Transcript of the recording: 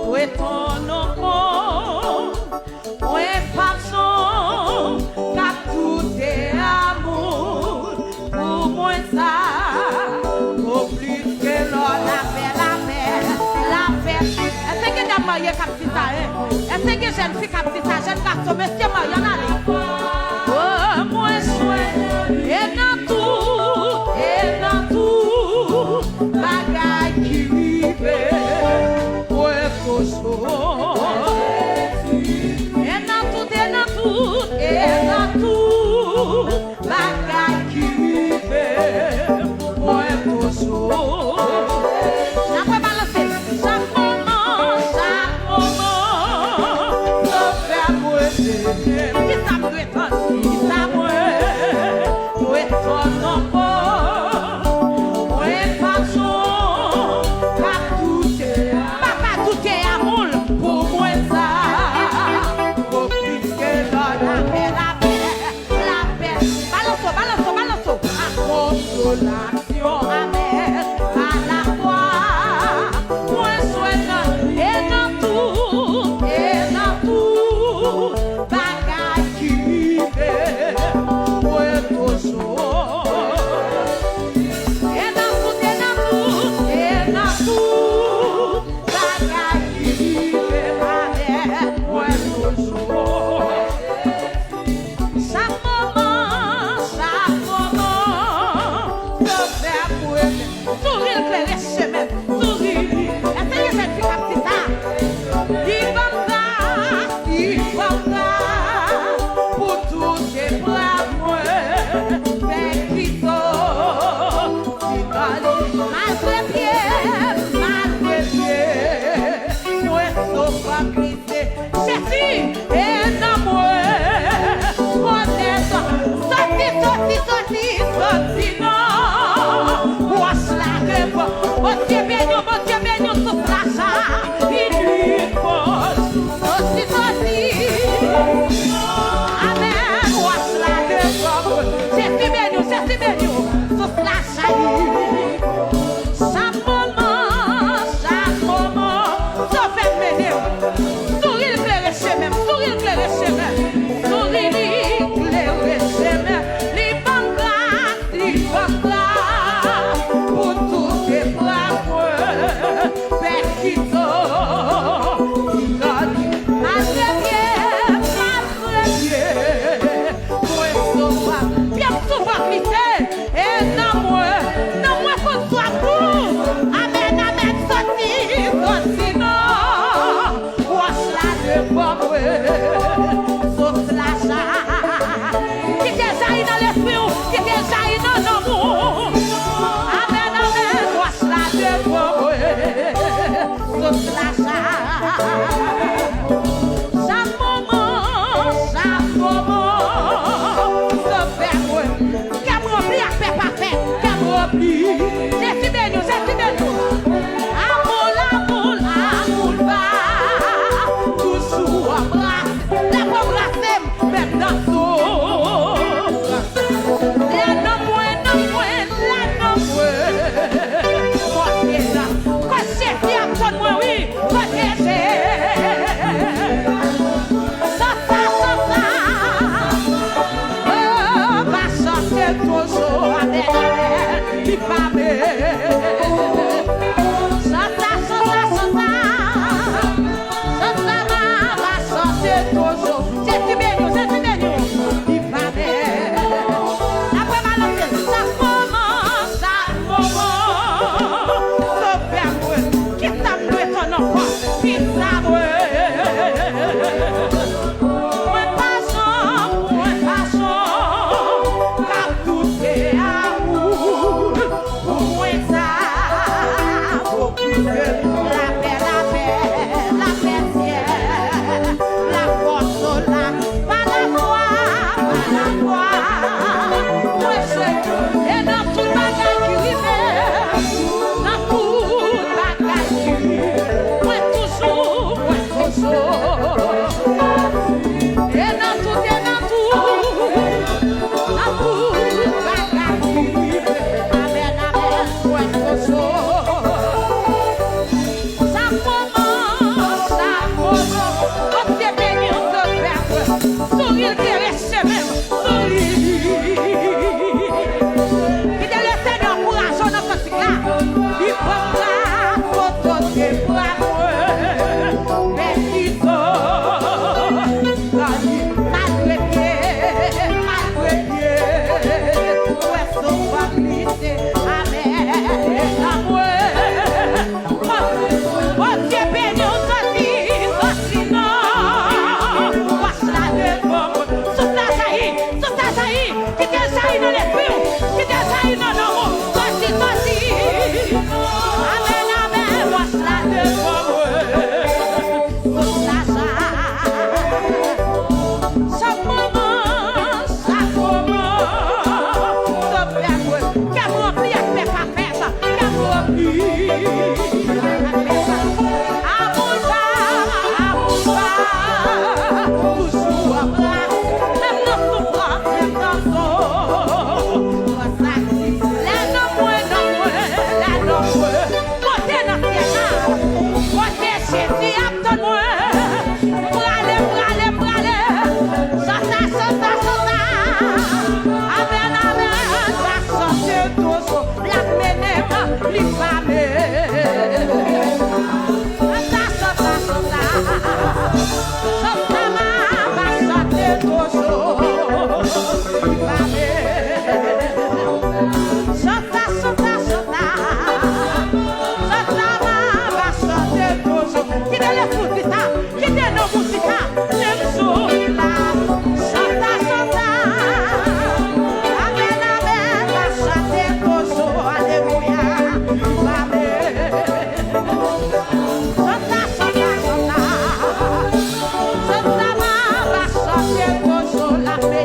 ouais ton nom, ouais façon, car tout est amour, pour moi ça, au plus que l'on la paix. Est-ce que t'as marié capita, hein? Est-ce que jeune fille capita, jeune garçon, monsieur marié, y'en a les. Oh, moi souhaite, et dans tout, bagaille qui vive, ouais, faut et dans tout, bagaille qui vive, ouais, faut j'apprends balancer, chaque moment, ça fait moi, qui ça peut être, qui ça peut être non pas, ouais, façon, pas tout est amour, pour moi ça, pour plus que la paix, balançons, consolation amère, à la fois, moi souhaite, et dans tout, bagaille qui vive, ouais, toujours. Et dans tout, bagaille qui vive, ouais, toujours. Chaque moment, se fait pour sourire clair et chemin, sourire. Essayez cette fille captive ça. Il va pour tout ces braves, mais qui sont, malgré pied, moi, sauf à glisser. Cherchez, et dans moi, sorti, non, wash la rêve, mon Dieu béni, souffle la chat, il lui pose, sorti, amen, wash la rêve, c'est béni, souffle la chat, chaque moment, sauf mener, sourire clair et chemin, pour tous ces braves, Perquito, bien souvent glissé, et non moi, faut soit pour, amen, sorti, non, wash la de bombe, sauf la chat, qui te jaillit dans l'esprit, qui te jaillit dans l'amour, amen, wash la de bombe, sauf la chat. Chaque moment, se fait moi, qu'à me remplir à paix parfait, qu'à me remplir, j'ai nous, amour va, toujours embrasse, la embrasser, même dans son, la non moins, quand c'est qui a moi, oui, quand c'est toujours avec elle, qui va toujours, c'est sol la